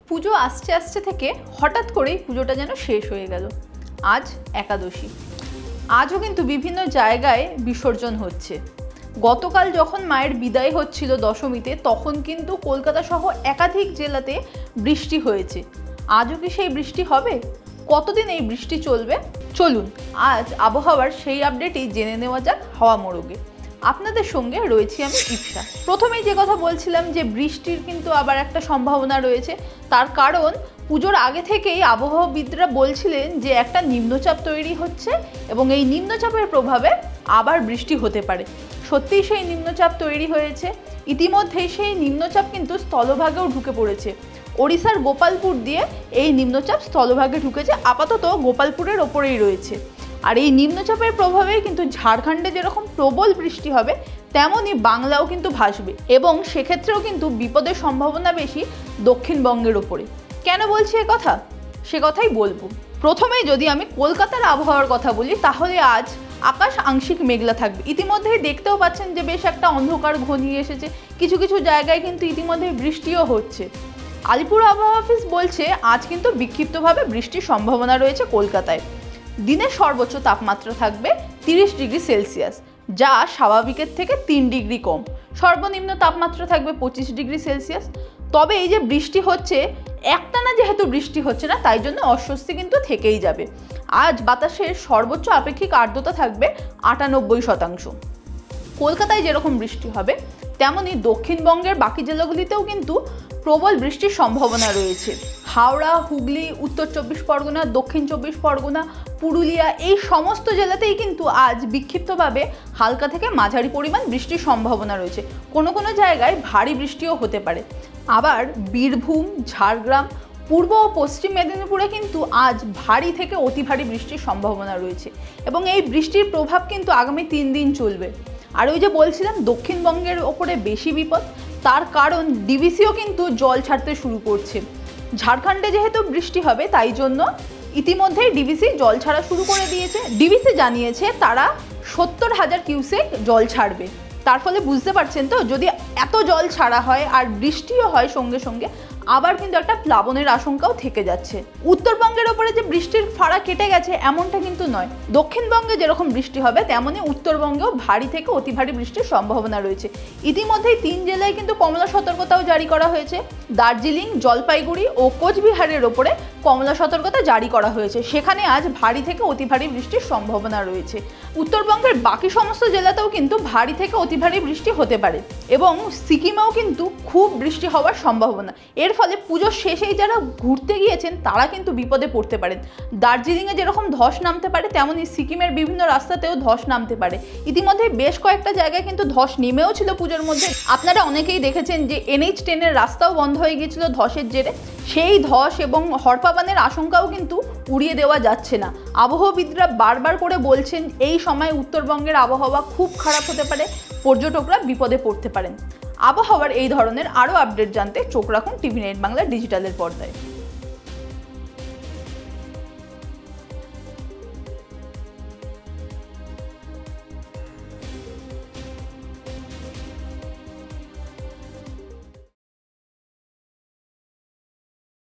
পুজো আসছে আসছে থেকে হঠাৎ করেই পুজোটা যেন শেষ হয়ে গেল। আজ একাদশী। আজও কিন্তু বিভিন্ন জায়গায় বিসর্জন হচ্ছে। গতকাল যখন মায়ের বিদায় হচ্ছিল দশমীতে, তখন কিন্তু কলকাতা সহ একাধিক জেলাতে বৃষ্টি হয়েছে। আজও কি সেই বৃষ্টি হবে? কতদিন এই বৃষ্টি চলবে? চলুন আজ আবহাওয়ার সেই আপডেটই জেনে নেওয়া যাক হাওয়া মোড়কে। আপনাদের সঙ্গে রয়েছি আমি ইপসা। প্রথমেই যে কথা বলছিলাম যে বৃষ্টির কিন্তু আবার একটা সম্ভাবনা রয়েছে, তার কারণ পুজোর আগে থেকেই আবহাওয়াবিদরা বলছিলেন যে একটা নিম্নচাপ তৈরি হচ্ছে এবং এই নিম্নচাপের প্রভাবে আবার বৃষ্টি হতে পারে। সত্যিই সেই নিম্নচাপ তৈরি হয়েছে। ইতিমধ্যেই সেই নিম্নচাপ কিন্তু স্থলভাগেও ঢুকে পড়েছে। ওড়িশার গোপালপুর দিয়ে এই নিম্নচাপ স্থলভাগে ঢুকেছে, আপাতত গোপালপুরের ওপরেই রয়েছে। আর এই নিম্নচাপের প্রভাবেই কিন্তু ঝাড়খণ্ডে যেরকম প্রবল বৃষ্টি হবে, তেমনই বাংলাও কিন্তু ভাসবে এবং সেক্ষেত্রেও কিন্তু বিপদের সম্ভাবনা বেশি দক্ষিণবঙ্গের ওপরে। কেন বলছি এ কথা? সে কথাই বলবো। প্রথমেই যদি আমি কলকাতার আবহাওয়ার কথা বলি, তাহলে আজ আকাশ আংশিক মেঘলা থাকবে। ইতিমধ্যেই দেখতেও পাচ্ছেন যে বেশ একটা অন্ধকার ঘনিয়ে এসেছে। কিছু কিছু জায়গায় কিন্তু ইতিমধ্যেই বৃষ্টিও হচ্ছে। আলিপুর আবহাওয়া অফিস বলছে আজ কিন্তু বিক্ষিপ্তভাবে বৃষ্টির সম্ভাবনা রয়েছে কলকাতায়। দিনের সর্বোচ্চ তাপমাত্রা থাকবে 30 ডিগ্রি সেলসিয়াস, যা স্বাভাবিকের থেকে 3 ডিগ্রি কম। সর্বনিম্ন তাপমাত্রা থাকবে 25 ডিগ্রি সেলসিয়াস। তবে এই যে বৃষ্টি হচ্ছে, একটানা যেহেতু বৃষ্টি হচ্ছে না, তাই জন্য অস্বস্তি কিন্তু থেকেই যাবে। আজ বাতাসের সর্বোচ্চ আপেক্ষিক আর্দ্রতা থাকবে 98%। কলকাতায় যেরকম বৃষ্টি হবে, তেমনি দক্ষিণবঙ্গের বাকি জেলাগুলিতেও কিন্তু প্রবল বৃষ্টির সম্ভাবনা রয়েছে। হাওড়া, হুগলি, উত্তর 24 পরগনা, দক্ষিণ 24 পরগনা, পুরুলিয়া, এই সমস্ত জেলাতেই কিন্তু আজ বিক্ষিপ্তভাবে হালকা থেকে মাঝারি পরিমাণ বৃষ্টির সম্ভাবনা রয়েছে। কোনো কোনো জায়গায় ভারী বৃষ্টিও হতে পারে। আবার বীরভূম, ঝাড়গ্রাম, পূর্ব ও পশ্চিম মেদিনীপুরে কিন্তু আজ ভারী থেকে অতি ভারী বৃষ্টির সম্ভাবনা রয়েছে এবং এই বৃষ্টির প্রভাব কিন্তু আগামী 3 দিন চলবে। আর ওই যে বলছিলাম দক্ষিণবঙ্গের ওপরে বেশি বিপদ, তার কারণ ডিভিসিও কিন্তু জল ছাড়তে শুরু করছে। ঝাড়খণ্ডে যেহেতু বৃষ্টি হবে, তাই জন্য ইতিমধ্যেই ডিভিসি জল ছাড়া শুরু করে দিয়েছে। ডিভিসি জানিয়েছে তারা 70,000 কিউসেক জল ছাড়বে। তার ফলে বুঝতে পারছেন তো, যদি এত জল ছাড়া হয় আর বৃষ্টিও হয় সঙ্গে সঙ্গে, আবার কিন্তু একটা প্লাবনের আশঙ্কাও থেকে যাচ্ছে। উত্তরবঙ্গের ওপরে যে বৃষ্টির ফাড়া কেটে গেছে এমনটা কিন্তু নয়। দক্ষিণবঙ্গে যেরকম বৃষ্টি হবে, তেমনি উত্তরবঙ্গেও ভারী থেকে অতি ভারী বৃষ্টির সম্ভাবনা রয়েছে। ইতিমধ্যেই 3 জেলায় কিন্তু কমলা সতর্কতাও জারি করা হয়েছে। দার্জিলিং, জলপাইগুড়ি ও কোচবিহারের ওপরে কমলা সতর্কতা জারি করা হয়েছে। সেখানে আজ ভারী থেকে অতি ভারী বৃষ্টির সম্ভাবনা রয়েছে। উত্তরবঙ্গের বাকি সমস্ত জেলাতেও কিন্তু ভারী থেকে অতি ভারী বৃষ্টি হতে পারে এবং সিকিমেও কিন্তু খুব বৃষ্টি হওয়ার সম্ভাবনা। এর ফলে পুজোর শেষেই যারা ঘুরতে গিয়েছেন তারা কিন্তু বিপদে পড়তে পারেন। দার্জিলিংয়ে যেরকম ধস নামতে পারে, তেমনি সিকিমের বিভিন্ন রাস্তাতেও ধস নামতে পারে। ইতিমধ্যে বেশ কয়েকটা জায়গায় কিন্তু ধস নেমেও ছিল পুজোর মধ্যে। আপনারা অনেকেই দেখেছেন যে NH10 এর রাস্তাও বন্ধ হয়ে গিয়েছিল ধসের জেরে। সেই ধস এবং হরপাবানের আশঙ্কাও কিন্তু উড়িয়ে দেওয়া যাচ্ছে না। আবহাওয়াবিদরা বারবার করে বলছেন এই সময় উত্তরবঙ্গের আবহাওয়া খুব খারাপ হতে পারে, পর্যটকরা বিপদে পড়তে পারেন। আবহাওয়ার এই ধরনের আরও আপডেট জানতে চোখ রাখুন TV9 বাংলা ডিজিটালের পর্দায়।